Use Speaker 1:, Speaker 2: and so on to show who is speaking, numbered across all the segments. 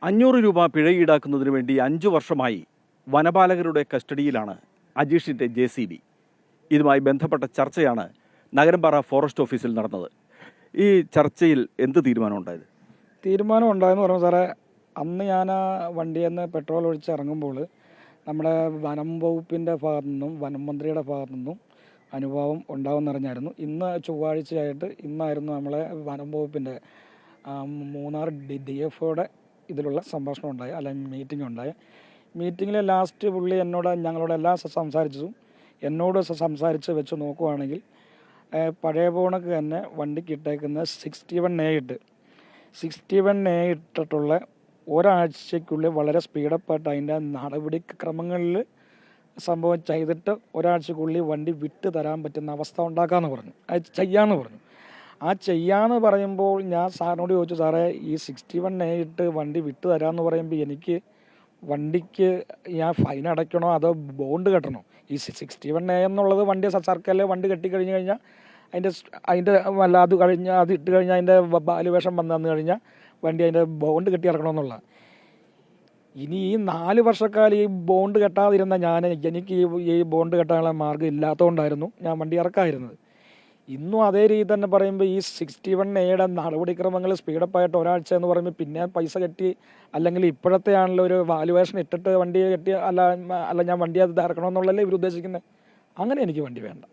Speaker 1: 500 രൂപ പിഴ ഈടാക്കുന്നതിന് വേണ്ടി 5 വർഷമായി വനപാലകരുടെ കസ്റ്റഡിയിലാണ് അജീഷിൻ്റെ JCB. ഇതുമായി ബന്ധപ്പെട്ട ചർച്ചയാണ് നഗരംപാറ ഫോറസ്റ്റ് ഓഫീസിൽ നടന്നത്. ഈ ചർച്ചയിൽ എന്ത് തീരുമാനമുണ്ടായത്?
Speaker 2: തീരുമാനം ഉണ്ടായെന്ന് പറഞ്ഞു സാറേ, അന്ന് ഞാൻ ആ വണ്ടിയിൽ നിന്ന് പെട്രോൾ ഒഴിച്ച് ഇറങ്ങുമ്പോൾ നമ്മുടെ വനം വകുപ്പിൻ്റെ ഭാഗത്തു നിന്നും വനം മന്ത്രിയുടെ ഭാഗത്തു നിന്നും അനുഭവം ഉണ്ടാവുമെന്നറിഞ്ഞായിരുന്നു. ഇന്ന് ചൊവ്വാഴ്ചയായിട്ട് ഇന്നായിരുന്നു നമ്മളെ വനം വകുപ്പിൻ്റെ മൂന്നാർ DFOയുടെ ഇതിലുള്ള സംഭാഷണം ഉണ്ടായി, അല്ലെങ്കിൽ മീറ്റിംഗ് ഉണ്ടായി. മീറ്റിങ്ങിൽ ലാസ്റ്റ് പുള്ളി ഞങ്ങളോടെല്ലാം സംസാരിച്ചതും എന്നോട് സംസാരിച്ച് വെച്ച് നോക്കുവാണെങ്കിൽ പഴയ പോണക്ക് തന്നെ വണ്ടിക്ക് ഇട്ടേക്കുന്ന 61A ഇട്ടിട്ടുള്ള ഒരാഴ്ചയ്ക്കുള്ളിൽ വളരെ സ്പീഡപ്പായിട്ട് അതിൻ്റെ നടപടിക്രമങ്ങളിൽ സംഭവം ചെയ്തിട്ട് ഒരാഴ്ചക്കുള്ളിൽ വണ്ടി വിട്ട് തരാൻ പറ്റുന്ന അവസ്ഥ ഉണ്ടാക്കാമെന്ന് പറഞ്ഞു. അത് ചെയ്യാമെന്ന് പറഞ്ഞു. ആ ചെയ്യാമെന്ന് പറയുമ്പോൾ ഞാൻ സാറിനോട് ചോദിച്ചു, സാറേ ഈ 61A ഇട്ട് വണ്ടി വിട്ട് തരാമെന്ന് പറയുമ്പോൾ എനിക്ക് വണ്ടിക്ക് ഞാൻ ഫൈൻ അടയ്ക്കണോ അതോ ബോണ്ട് കെട്ടണോ? ഈ 61A എന്നുള്ളത് വണ്ടി സർക്കാരിലെ വണ്ടി കെട്ടിക്കഴിഞ്ഞ് കഴിഞ്ഞാൽ അതിൻ്റെ അല്ല അത് ഇട്ട് കഴിഞ്ഞാൽ അതിൻ്റെ വാല്യുവേഷൻ വന്നു കഴിഞ്ഞാൽ വണ്ടി അതിൻ്റെ ബോണ്ട് കെട്ടി ഇറക്കണമെന്നുള്ള. ഇനി ഈ 4 വർഷക്കാലം ഈ ബോണ്ട് കെട്ടാതിരുന്ന എനിക്ക് ഈ ബോണ്ട് കെട്ടാനുള്ള മാർഗ്ഗം ഇല്ലാത്തതുകൊണ്ടായിരുന്നു ഞാൻ വണ്ടി ഇറക്കാതിരുന്നത്. ഇന്നും അതേ രീതി തന്നെ പറയുമ്പോൾ ഈ 61A നടപടിക്രമങ്ങൾ സ്പീഡപ്പായിട്ട് ഒരാഴ്ച എന്ന് പറയുമ്പോൾ പിന്നെ പൈസ കെട്ടി, അല്ലെങ്കിൽ ഇപ്പോഴത്തെ ആണല്ലോ ഒരു വാല്യുവേഷൻ ഇട്ടിട്ട് വണ്ടി കെട്ടി അല്ല ഞാൻ വണ്ടി അത് ഇറക്കണമെന്നുള്ളല്ലേ ഇവർ ഉദ്ദേശിക്കുന്നത്. അങ്ങനെ എനിക്ക് വണ്ടി വേണ്ട.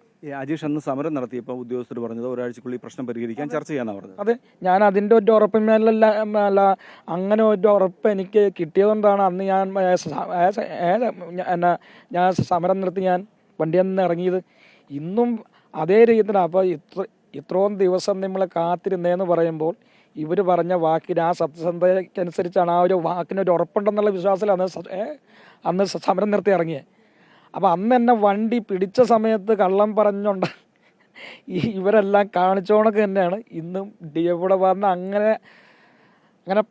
Speaker 1: അജീഷ് അന്ന് സമരം നടത്തിയപ്പോൾ ഉദ്യോഗസ്ഥർ പറഞ്ഞത് ഒരാഴ്ചക്കുള്ളിൽ പ്രശ്നം പരിഹരിക്കാൻ ചർച്ച ചെയ്യാനാണ് പറഞ്ഞത്.
Speaker 2: അതെ, ഞാൻ അതിൻ്റെ ഒരു ഉറപ്പിന്മേലല്ല അങ്ങനെ ഒരു ഉറപ്പ് എനിക്ക് കിട്ടിയതുകൊണ്ടാണ് അന്ന് ഞാൻ സമരം നിർത്തി ഞാൻ വണ്ടിയിൽ നിന്ന് ഇറങ്ങിയത്. ഇന്നും അതേ രീതിയിൽ. അപ്പോൾ ഇത്രയും ദിവസം നമ്മൾ കാത്തിരുന്നതെന്ന് പറയുമ്പോൾ ഇവർ പറഞ്ഞ വാക്കിന് ആ സത്യസന്ധതയ്ക്കനുസരിച്ചാണ് ആ ഒരു വാക്കിനൊരു ഉറപ്പുണ്ടെന്നുള്ള വിശ്വാസത്തിലാണ് അന്ന് സമരം നിർത്തി ഇറങ്ങിയത്. അപ്പോൾ അന്ന് എന്നെ വണ്ടി പിടിച്ച സമയത്ത് കള്ളം പറഞ്ഞുകൊണ്ട് ഇവരെല്ലാം കാണിച്ചോണക്ക് തന്നെയാണ് ഇന്നും DFOയുടെ ഭാഗത്ത് അങ്ങനെ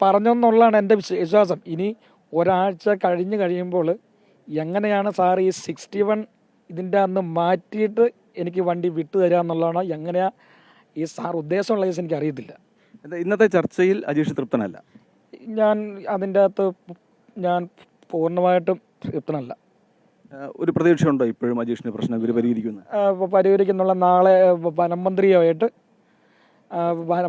Speaker 2: പറഞ്ഞെന്നുള്ളതാണ് എൻ്റെ വിശ്വാസം. ഇനി ഒരാഴ്ച കഴിയുമ്പോൾ എങ്ങനെയാണ് സാർ ഈ 61 ഇതിൻ്റെ അന്ന് മാറ്റിയിട്ട് എനിക്ക് വണ്ടി വിട്ടു തരിക എന്നുള്ളതാണ് എങ്ങനെയാണ് ഈ സാർ ഉദ്ദേശമുള്ള കേസ് എനിക്ക് അറിയത്തില്ല.
Speaker 1: ഇന്നത്തെ ചർച്ചയിൽ അജീഷ് തൃപ്തനല്ല.
Speaker 2: ഞാൻ അതിൻ്റെ അകത്ത് ഞാൻ പൂർണ്ണമായിട്ടും തൃപ്തനല്ല.
Speaker 1: ഒരു പ്രതീക്ഷയുണ്ടോ ഇപ്പോഴും അജീഷിന് പ്രശ്നം ഇവർ
Speaker 2: പരിഹരിക്കുന്നുള്ള? നാളെ വനം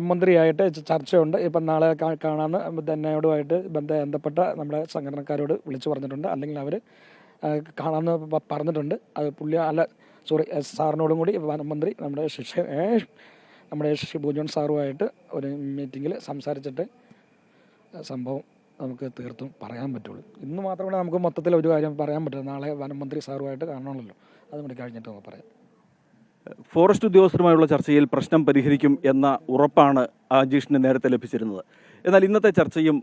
Speaker 2: മന്ത്രിയായിട്ട് ചർച്ചയുണ്ട്. ഇപ്പം നാളെ കാണാമെന്ന് തന്നെയോടുമായിട്ട് ബന്ധപ്പെട്ട നമ്മുടെ സംഘടനക്കാരോട് വിളിച്ചു പറഞ്ഞിട്ടുണ്ട്, അല്ലെങ്കിൽ അവർ കാണാമെന്ന് പറഞ്ഞിട്ടുണ്ട്. അത് സാറിനോടും കൂടി വനം മന്ത്രി നമ്മുടെ ഷിബു ജോൺ സാറുമായിട്ട് ഒരു മീറ്റിങ്ങിൽ സംസാരിച്ചിട്ട് സംഭവം നമുക്ക് തീർത്തും പറയാൻ പറ്റുള്ളൂ. ഇന്ന് മാത്രമേ നമുക്ക് മൊത്തത്തിൽ ഒരു കാര്യം പറയാൻ പറ്റുള്ളൂ. നാളെ വനം മന്ത്രി സാറുമായിട്ട് കാണണമല്ലോ, അതും കൂടി കഴിഞ്ഞിട്ട് നമുക്ക് പറയാം.
Speaker 1: ഫോറസ്റ്റ് ഉദ്യോഗസ്ഥരുമായുള്ള ചർച്ചയിൽ പ്രശ്നം പരിഹരിക്കും എന്ന ഉറപ്പാണ് അജീഷിന് നേരത്തെ ലഭിച്ചിരുന്നത്. എന്നാൽ ഇന്നത്തെ ചർച്ചയും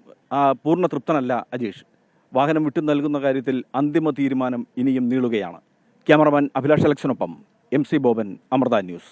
Speaker 1: പൂർണ്ണ തൃപ്തനല്ല അജീഷ്. വാഹനം വിട്ടു നൽകുന്ന കാര്യത്തിൽ അന്തിമ തീരുമാനം ഇനിയും നീളുകയാണ്. ക്യാമറമാൻ അഭിലാഷ് അലക്സിനൊപ്പം MC ബോബൻ, അമൃത ന്യൂസ്.